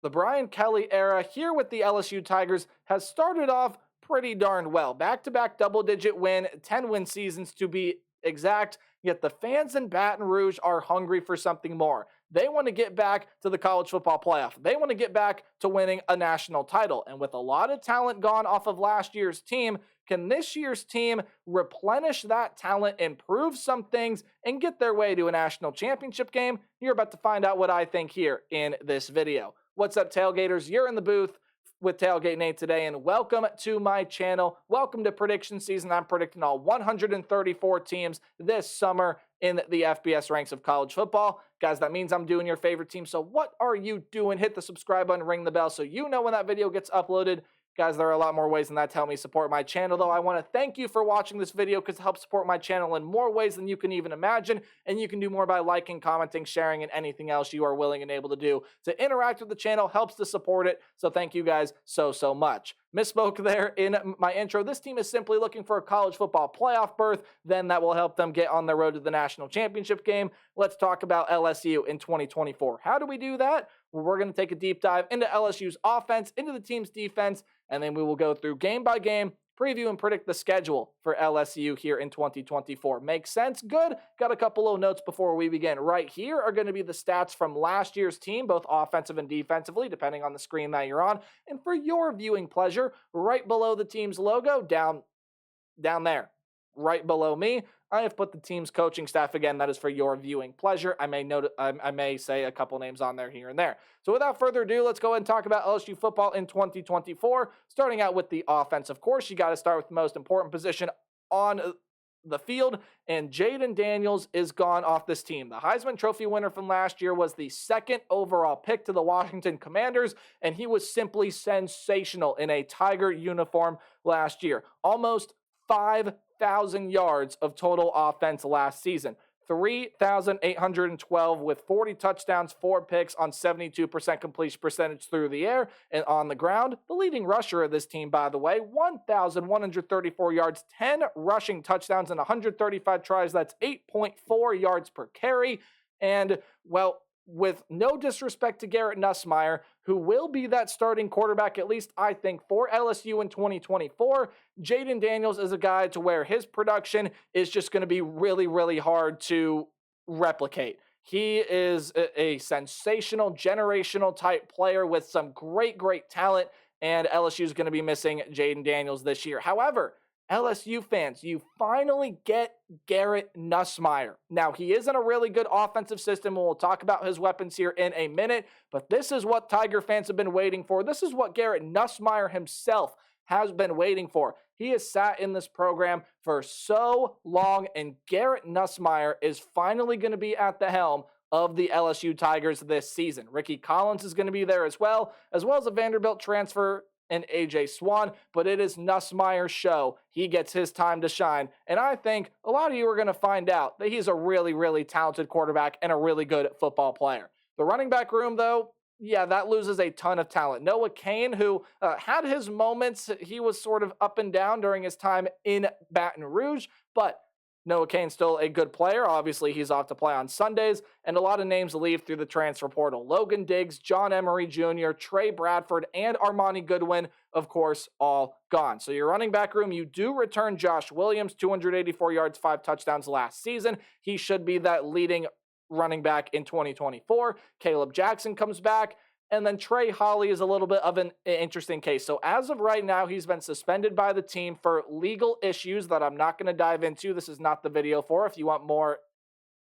The Brian Kelly era here with the LSU Tigers has started off pretty darn well. Back to back double digit win, 10 win seasons to be exact. Yet the fans in Baton Rouge are hungry for something more. They want to get back to the college football playoff. They want to get back to winning a national title. And with a lot of talent gone off of last year's team, can this year's team replenish that talent, improve some things, and get their way to a national championship game? You're about to find out what I think here in this video. What's up, Tailgaters? You're in the booth with Tailgate Nate today, and welcome to my channel. Welcome to prediction season. I'm predicting all 134 teams this summer in the FBS ranks of college football. Guys, that means I'm doing your favorite team. So what are you doing? Hit the subscribe button, ring the bell so you know when that video gets uploaded. Guys, there are a lot more ways than that to help me support my channel, though. I want to thank you for watching this video because it helps support my channel in more ways than you can even imagine, and you can do more by liking, commenting, sharing, and anything else you are willing and able to do to interact with the channel. Helps to support it, so thank you guys so much. Misspoke there in my intro. This team is simply looking for a college football playoff berth. Then that will help them get on the road to the national championship game. Let's talk about LSU in 2024. How do we do that? Well, we're going to take a deep dive into LSU's offense, into the team's defense, and then we will go through game by game, preview and predict the schedule for LSU here in 2024. Makes sense? Good. Got a couple little notes before we begin. Right here are going to be the stats from last year's team, both offensive and defensively, depending on the screen that you're on. And for your viewing pleasure, right below the team's logo, down there, right below me, I have put the team's coaching staff. Again, that is for your viewing pleasure. I may say a couple names on there here and there. So without further ado, let's go ahead and talk about LSU football in 2024. Starting out with the offense, of course, you got to start with the most important position on the field, and Jayden Daniels is gone off this team. The Heisman Trophy winner from last year was the second overall pick to the Washington Commanders, and he was simply sensational in a Tiger uniform last year. Almost 5,000 yards of total offense last season. 3,812 with 40 touchdowns, 4 picks on 72% completion percentage through the air and on the ground. The leading rusher of this team, by the way, 1,134 yards, 10 rushing touchdowns, and 135 tries. That's 8.4 yards per carry. And, well, with no disrespect to Garrett Nussmeier, who will be that starting quarterback, at least I think, for LSU in 2024, Jayden Daniels is a guy to where his production is just going to be really hard to replicate. He is a sensational, generational type player with some great talent, and LSU is going to be missing Jayden Daniels this year. However, LSU fans, you finally get Garrett Nussmeier. Now, he is in a really good offensive system, and we'll talk about his weapons here in a minute, but this is what Tiger fans have been waiting for. This is what Garrett Nussmeier himself has been waiting for. He has sat in this program for so long, and Garrett Nussmeier is finally going to be at the helm of the LSU Tigers this season. Ricky Collins is going to be there as well as a Vanderbilt transfer and A.J. Swan, but it is Nussmeier's show. He gets his time to shine, and I think a lot of you are going to find out that he's a really talented quarterback and a really good football player. The running back room, though, yeah, that loses a ton of talent. Noah Cain, who had his moments, he was sort of up and down during his time in Baton Rouge, but Noah Cain's still a good player. Obviously, he's off to play on Sundays, and a lot of names leave through the transfer portal. Logan Diggs, John Emery Jr., Trey Bradford, and Armani Goodwin, of course, all gone. So your running back room, you do return Josh Williams, 284 yards, 5 touchdowns last season. He should be that leading running back in 2024. Caleb Jackson comes back. And then Trey Holly is a little bit of an interesting case. So as of right now, he's been suspended by the team for legal issues that I'm not going to dive into. This is not the video for. If you want more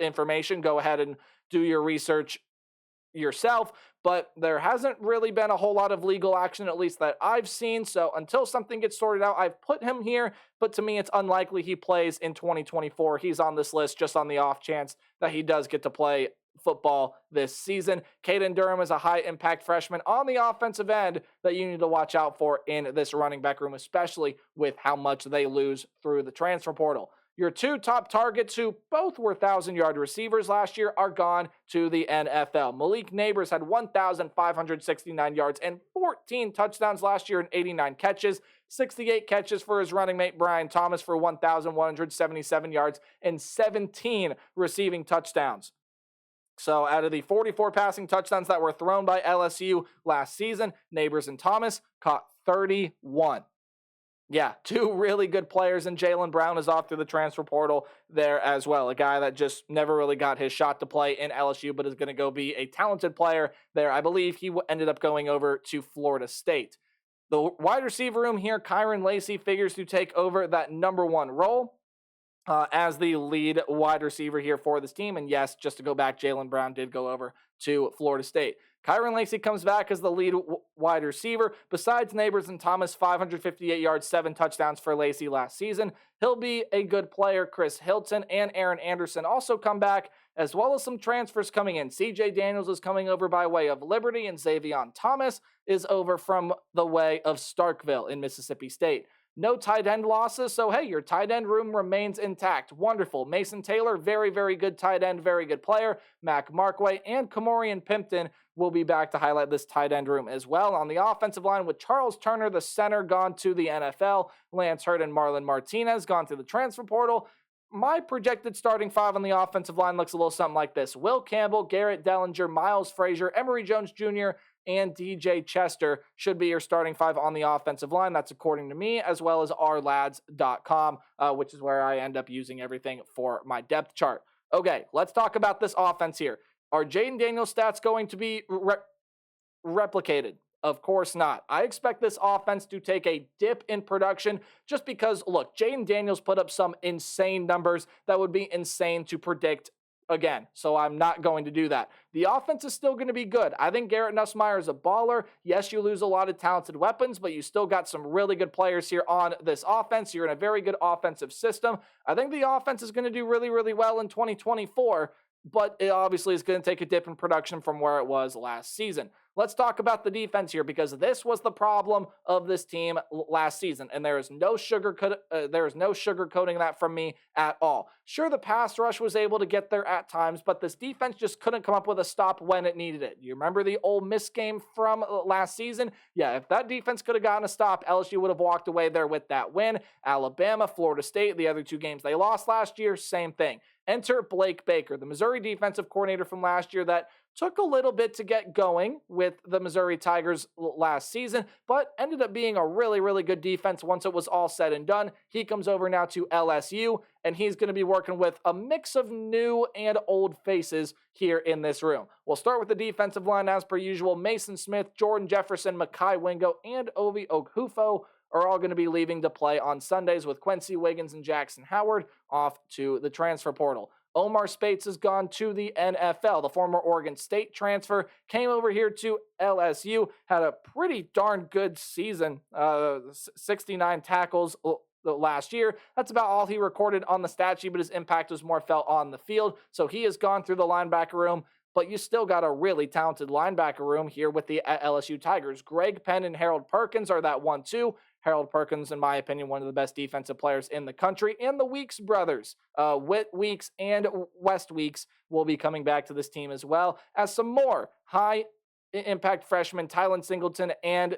information, go ahead and do your research yourself. But there hasn't really been a whole lot of legal action, at least that I've seen. So until something gets sorted out, I've put him here. But to me, it's unlikely he plays in 2024. He's on this list just on the off chance that he does get to play football this season. Caden Durham is a high-impact freshman on the offensive end that you need to watch out for in this running back room, especially with how much they lose through the transfer portal. Your 2 top targets, who both were 1,000-yard receivers last year, are gone to the NFL. Malik Neighbors had 1,569 yards and 14 touchdowns last year and 89 catches. 68 catches for his running mate Brian Thomas for 1,177 yards and 17 receiving touchdowns. So out of the 44 passing touchdowns that were thrown by LSU last season, Neighbors and Thomas caught 31. Yeah, two really good players, and Jaylen Brown is off through the transfer portal there as well. A guy that just never really got his shot to play in LSU, but is going to go be a talented player there. I believe he ended up going over to Florida State. The wide receiver room here, Kyron Lacey figures to take over that number one role as the lead wide receiver here for this team. And yes, just to go back, Jaylen Brown did go over to Florida State. Kyron Lacey comes back as the lead wide receiver. Besides Neighbors and Thomas, 558 yards, 7 touchdowns for Lacey last season. He'll be a good player. Chris Hilton and Aaron Anderson also come back, as well as some transfers coming in. CJ Daniels is coming over by way of Liberty, and Xavion Thomas is over from the way of Starkville in Mississippi State. No tight end losses, so hey, your tight end room remains intact. Wonderful. Mason Taylor, very, very good tight end, very good player. Mac Markway and Kamorian Pimpton will be back to highlight this tight end room as well. On the offensive line, with Charles Turner, the center, gone to the NFL, Lance Hurd and Marlon Martinez gone to the transfer portal. My projected starting 5 on the offensive line looks a little something like this. Will Campbell, Garrett Dellinger, Miles Frazier, Emory Jones Jr., and DJ Chester should be your starting 5 on the offensive line. That's according to me, as well as ourlads.com, which is where I end up using everything for my depth chart. Okay, let's talk about this offense here. Are Jaden Daniels' stats going to be replicated? Of course not. I expect this offense to take a dip in production just because, look, Jaden Daniels put up some insane numbers that would be insane to predict again, so I'm not going to do that. The offense is still going to be good. I think Garrett Nussmeier is a baller. Yes, you lose a lot of talented weapons, but you still got some really good players here on this offense. You're in a very good offensive system. I think the offense is going to do really, really well in 2024, but it obviously is going to take a dip in production from where it was last season. Let's talk about the defense here, because this was the problem of this team last season, and there is no sugarcoating that from me at all. Sure, the pass rush was able to get there at times, but this defense just couldn't come up with a stop when it needed it. You remember the Ole Miss game from last season? Yeah, if that defense could have gotten a stop, LSU would have walked away there with that win. Alabama, Florida State, the other 2 games they lost last year, same thing. Enter Blake Baker, the Missouri defensive coordinator from last year that took a little bit to get going with the Missouri Tigers last season, but ended up being a really, really good defense once it was all said and done. He comes over now to LSU, and he's going to be working with a mix of new and old faces here in this room. We'll start with the defensive line as per usual. Mason Smith, Jordan Jefferson, Mekhi Wingo, and Ovi Oghufo are all going to be leaving to play on Sundays, with Quincy Wiggins and Jackson Howard off to the transfer portal. Omar Spates has gone to the NFL. The former Oregon State transfer came over here to LSU, had a pretty darn good season, 69 tackles last year. That's about all he recorded on the stat sheet, but his impact was more felt on the field. So he has gone through the linebacker room, but you still got a really talented linebacker room here with the LSU Tigers. Greg Penn and Harold Perkins are that 1-2. Harold Perkins, in my opinion, one of the best defensive players in the country. And the Weeks brothers, Whit Weeks and West Weeks, will be coming back to this team as well, as some more high-impact freshmen, Tylen Singleton and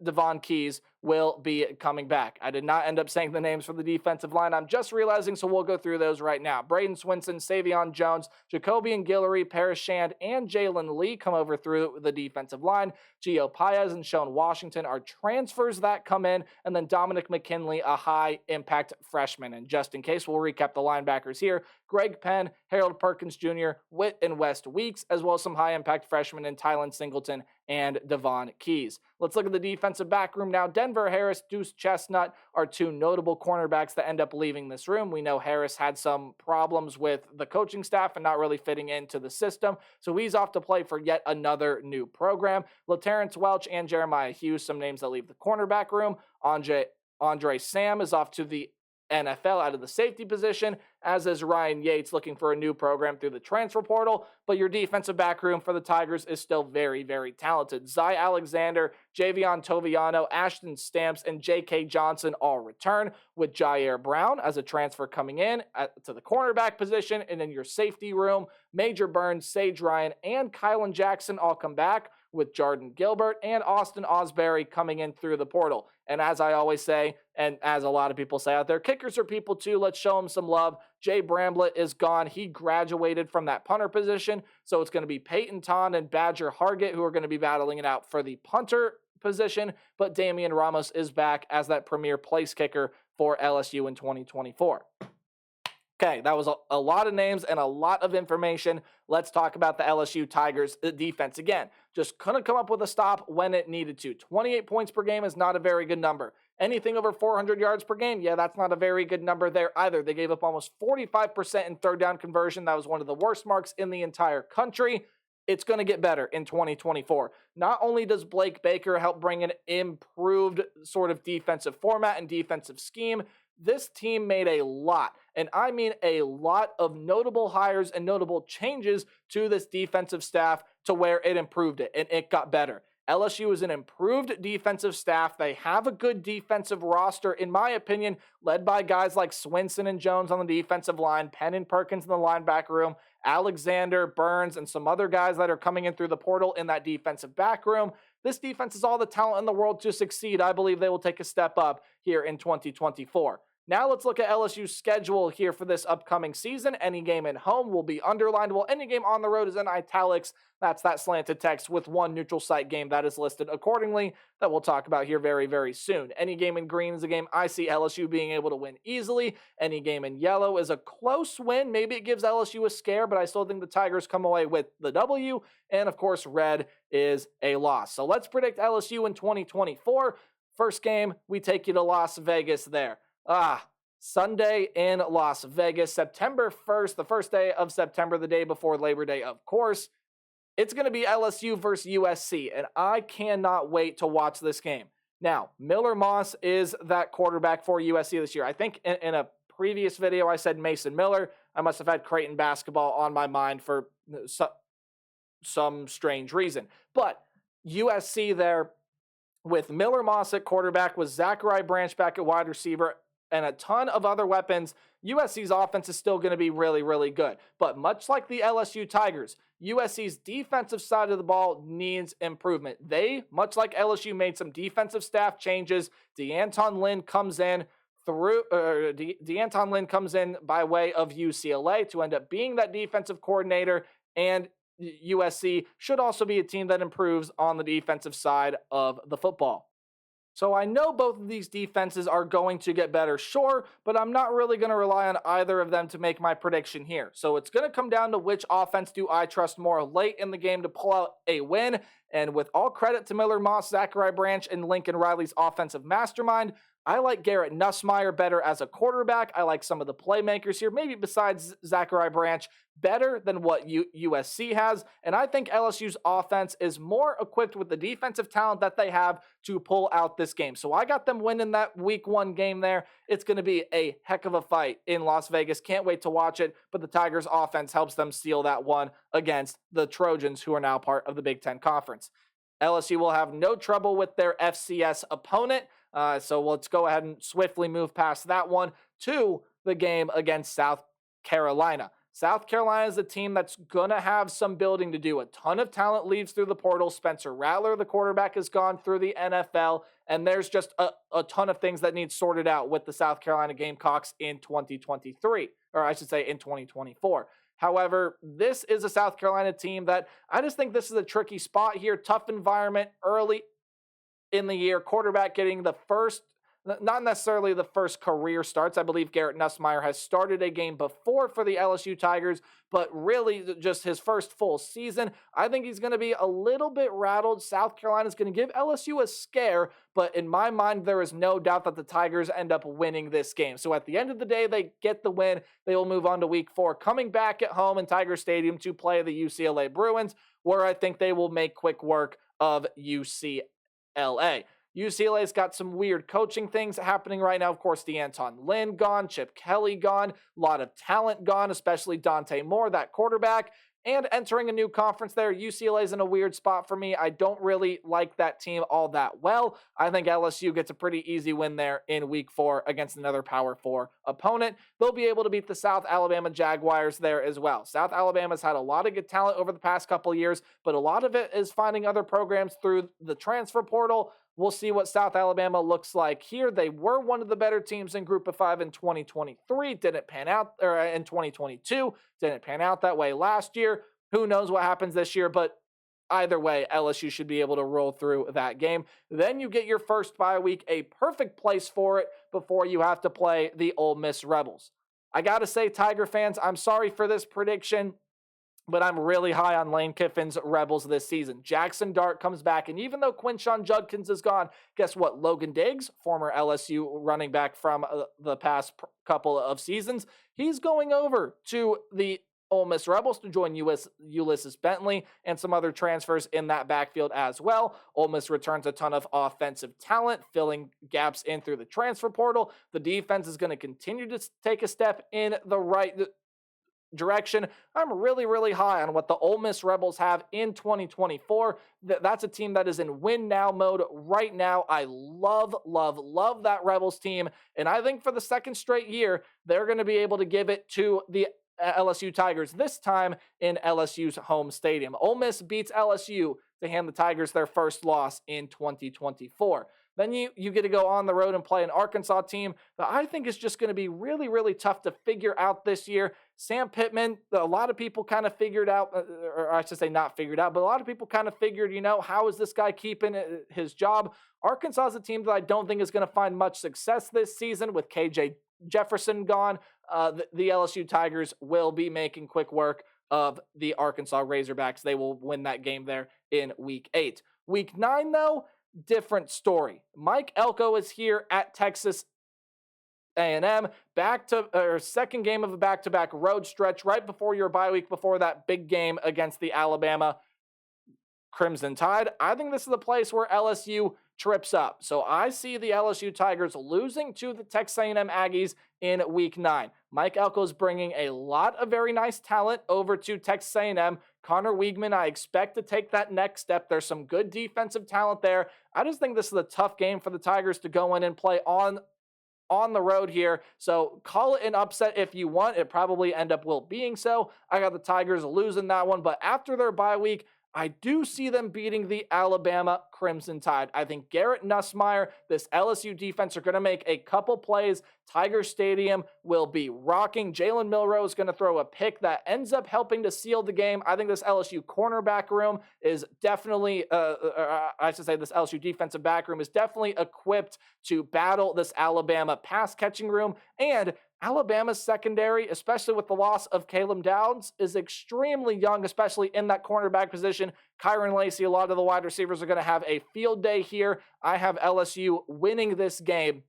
Devon Keys, will be coming back. I did not end up saying the names for the defensive line. I'm just realizing, so we'll go through those right now. Braden Swinson, Savion Jones, Jacobian Guillory, Paris Shand, and Jalen Lee come over through the defensive line. Gio Paez and Sean Washington are transfers that come in, and then Dominic McKinley, a high-impact freshman. And just in case, we'll recap the linebackers here. Greg Penn, Harold Perkins Jr., Whit and West Weeks, as well as some high-impact freshmen in Tylen Singleton and Devon Keys. Let's look at the defensive back room now. Denver Harris, Deuce Chestnut are 2 notable cornerbacks that end up leaving this room. We know Harris had some problems with the coaching staff and not really fitting into the system, so he's off to play for yet another new program. LaTerrence Welch and Jeremiah Hughes, some names that leave the cornerback room. Andre Sam is off to the NFL out of the safety position, as is Ryan Yates, looking for a new program through the transfer portal. But your defensive back room for the Tigers is still very, very talented. Zy Alexander, Javion Toviano, Ashton Stamps, and J.K. Johnson all return, with Jair Brown as a transfer coming in to the cornerback position. And in your safety room, Major Burns, Sage Ryan, and Kylan Jackson all come back, with Jordan Gilbert and Austin Osbury coming in through the portal. And as I always say, and as a lot of people say out there, kickers are people too. Let's show them some love. Jay Bramblett is gone. He graduated from that punter position. So it's going to be Peyton Ton and Badger Hargett who are going to be battling it out for the punter position. But Damian Ramos is back as that premier place kicker for LSU in 2024. Okay, that was a lot of names and a lot of information. Let's talk about the LSU Tigers defense again. Just couldn't come up with a stop when it needed to. 28 points per game is not a very good number. Anything over 400 yards per game, yeah, that's not a very good number there either. They gave up almost 45% in third down conversion. That was one of the worst marks in the entire country. It's going to get better in 2024. Not only does Blake Baker help bring an improved sort of defensive format and defensive scheme, this team made a lot, and I mean a lot of notable hires and notable changes to this defensive staff to where it improved it, and it got better. LSU is an improved defensive staff. They have a good defensive roster, in my opinion, led by guys like Swinson and Jones on the defensive line, Penn and Perkins in the linebacker room, Alexander, Burns, and some other guys that are coming in through the portal in that defensive back room. This defense has all the talent in the world to succeed. I believe they will take a step up here in 2024. Now let's look at LSU's schedule here for this upcoming season. Any game at home will be underlined, while any game on the road is in italics. That's that slanted text with one neutral site game that is listed accordingly that we'll talk about here very, very soon. Any game in green is a game I see LSU being able to win easily. Any game in yellow is a close win. Maybe it gives LSU a scare, but I still think the Tigers come away with the W. And of course, red is a loss. So let's predict LSU in 2024. First game, we take you to Las Vegas there. Sunday in Las Vegas, September 1st, the first day of September, the day before Labor Day, of course. It's going to be LSU versus USC, and I cannot wait to watch this game. Now, Miller Moss is that quarterback for USC this year. I think in a previous video I said Mason Miller. I must have had Creighton basketball on my mind for some strange reason. But USC there with Miller Moss at quarterback, with Zachary Branch back at wide receiver, and a ton of other weapons, USC's offense is still going to be really, really good. But much like the LSU Tigers, USC's defensive side of the ball needs improvement. They, much like LSU, made some defensive staff changes. DeAnton Lynn comes in by way of UCLA to end up being that defensive coordinator, and USC should also be a team that improves on the defensive side of the football. So I know both of these defenses are going to get better, sure, but I'm not really going to rely on either of them to make my prediction here. So it's going to come down to which offense do I trust more late in the game to pull out a win. And with all credit to Miller Moss, Zachary Branch, and Lincoln Riley's offensive mastermind, I like Garrett Nussmeier better as a quarterback. I like some of the playmakers here, maybe besides Zachary Branch, better than what USC has. And I think LSU's offense is more equipped with the defensive talent that they have to pull out this game. So I got them winning that week one game there. It's going to be a heck of a fight in Las Vegas. Can't wait to watch it. But the Tigers offense helps them steal that one against the Trojans, who are now part of the Big Ten Conference. LSU will have no trouble with their FCS opponent. So let's go ahead and swiftly move past that one to the game against South Carolina. South Carolina is a team that's going to have some building to do. A ton of talent leaves through the portal. Spencer Rattler, the quarterback, has gone through the NFL, and there's just a ton of things that need sorted out with the South Carolina Gamecocks in 2023, or I should say in 2024. However, this is a South Carolina team that I just think this is a tricky spot here. Tough environment early in the year. Quarterback getting the first, not necessarily the first career starts. I believe Garrett Nussmeier has started a game before for the LSU Tigers, but really just his first full season. I think he's going to be a little bit rattled. South Carolina is going to give LSU a scare, but in my mind, there is no doubt that the Tigers end up winning this game. So at the end of the day, they get the win. They will move on to week 4, coming back at home in Tiger Stadium to play the UCLA Bruins, where I think they will make quick work of UCLA. UCLA's got some weird coaching things happening right now. Of course, DeAnton Lynn gone, Chip Kelly gone, a lot of talent gone, especially Dante Moore, that quarterback, and entering a new conference there. UCLA's in a weird spot for me. I don't really like that team all that well. I think LSU gets a pretty easy win there in week 4 against another Power 4 opponent. They'll be able to beat the South Alabama Jaguars there as well. South Alabama's had a lot of good talent over the past couple of years, but a lot of it is finding other programs through the transfer portal. We'll see what South Alabama looks like here. They were one of the better teams in Group of 5 in 2023. Didn't pan out, or in 2022. Didn't pan out that way last year. Who knows what happens this year, but either way, LSU should be able to roll through that game. Then you get your first bye week, a perfect place for it before you have to play the Ole Miss Rebels. I got to say, Tiger fans, I'm sorry for this prediction, but I'm really high on Lane Kiffin's Rebels this season. Jackson Dart comes back, and even though Quinshon Judkins is gone, guess what? Logan Diggs, former LSU running back from the past couple of seasons, he's going over to the Ole Miss Rebels to join Ulysses Bentley and some other transfers in that backfield as well. Ole Miss returns a ton of offensive talent, filling gaps in through the transfer portal. The defense is going to continue to take a step in the right direction. I'm really, really high on what the Ole Miss Rebels have in 2024. That's a team that is in win now mode right now. I love, love, love that Rebels team. And I think for the second straight year, they're going to be able to give it to the LSU Tigers, this time in LSU's home stadium. Ole Miss beats LSU to hand the Tigers their first loss in 2024. Then you get to go on the road and play an Arkansas team that I think is just going to be really, really tough to figure out this year. Sam Pittman, a lot of people kind of figured out, or I should say not figured out, but a lot of people kind of figured, how is this guy keeping his job? Arkansas is a team that I don't think is going to find much success this season with KJ Jefferson gone. The LSU Tigers will be making quick work of the Arkansas Razorbacks. They will win that game there in Week 8. Week 9, though, different story. Mike Elko is here at Texas A&M, second game of a back-to-back road stretch right before your bye week, before that big game against the Alabama Crimson Tide. I think this is the place where LSU trips up. So I see the LSU Tigers losing to the Texas A&M Aggies in Week 9. Mike Elko is bringing a lot of very nice talent over to Texas A&M. Connor Weigman, I expect to take that next step. There's some good defensive talent there. I just think this is a tough game for the Tigers to go in and play on the road here. So call it an upset if you want. It probably end up will being so. I got the Tigers losing that one, but after their bye week, I do see them beating the Alabama Crimson Tide. I think Garrett Nussmeier, this LSU defense, are going to make a couple plays. Tiger Stadium will be rocking. Jalen Milroe is going to throw a pick that ends up helping to seal the game. I think this LSU cornerback room is definitely, this LSU defensive back room is definitely equipped to battle this Alabama pass catching room. And Alabama's secondary, especially with the loss of Caleb Downs, is extremely young, especially in that cornerback position. Kyron Lacey, a lot of the wide receivers are going to have a field day here. I have LSU winning this game.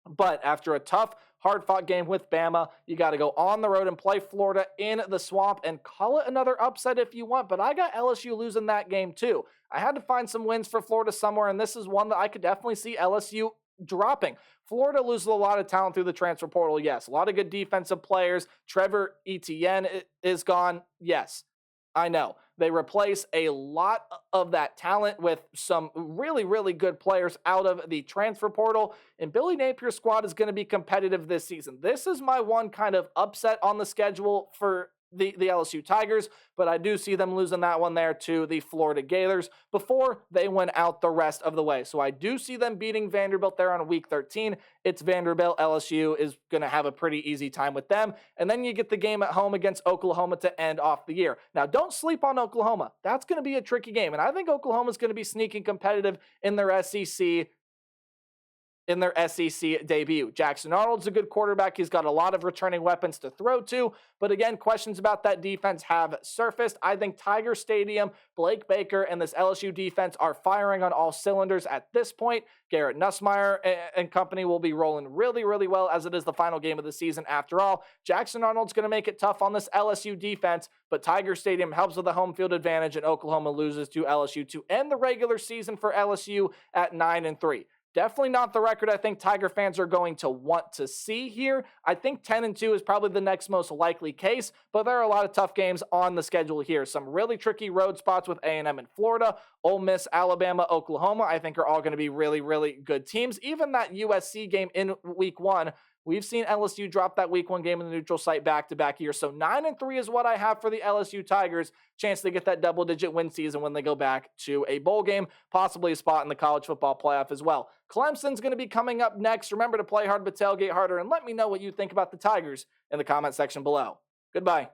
But after a tough, hard-fought game with Bama, you got to go on the road and play Florida in the Swamp and call it another upset if you want. But I got LSU losing that game too. I had to find some wins for Florida somewhere, and this is one that I could definitely see LSU dropping. Florida loses a lot of talent through the transfer portal, yes. A lot of good defensive players. Trevor Etienne is gone, yes. I know. They replace a lot of that talent with some really, really good players out of the transfer portal, and Billy Napier's squad is going to be competitive this season. This is my one kind of upset on the schedule for the LSU Tigers, but I do see them losing that one there to the Florida Gators before they went out the rest of the way. So I do see them beating Vanderbilt there on Week 13. It's Vanderbilt. LSU is going to have a pretty easy time with them. And then you get the game at home against Oklahoma to end off the year. Now, don't sleep on Oklahoma. That's going to be a tricky game. And I think Oklahoma's going to be sneaking competitive in their SEC debut. Jackson Arnold's a good quarterback. He's got a lot of returning weapons to throw to. But again, questions about that defense have surfaced. I think Tiger Stadium, Blake Baker, and this LSU defense are firing on all cylinders at this point. Garrett Nussmeier and company will be rolling really, really well as it is the final game of the season after all. Jackson Arnold's going to make it tough on this LSU defense, but Tiger Stadium helps with the home field advantage, and Oklahoma loses to LSU to end the regular season for LSU at 9-3. Definitely not the record I think Tiger fans are going to want to see here. I think 10-2 is probably the next most likely case, but there are a lot of tough games on the schedule here. Some really tricky road spots with A&M in Florida, Ole Miss, Alabama, Oklahoma, I think are all going to be really, really good teams. Even that USC game in Week 1 We've seen LSU drop that week 1 game in the neutral site back-to-back years. So 9-3 is what I have for the LSU Tigers. Chance to get that double-digit win season when they go back to a bowl game, possibly a spot in the college football playoff as well. Clemson's going to be coming up next. Remember to play hard but tailgate harder, and let me know what you think about the Tigers in the comment section below. Goodbye.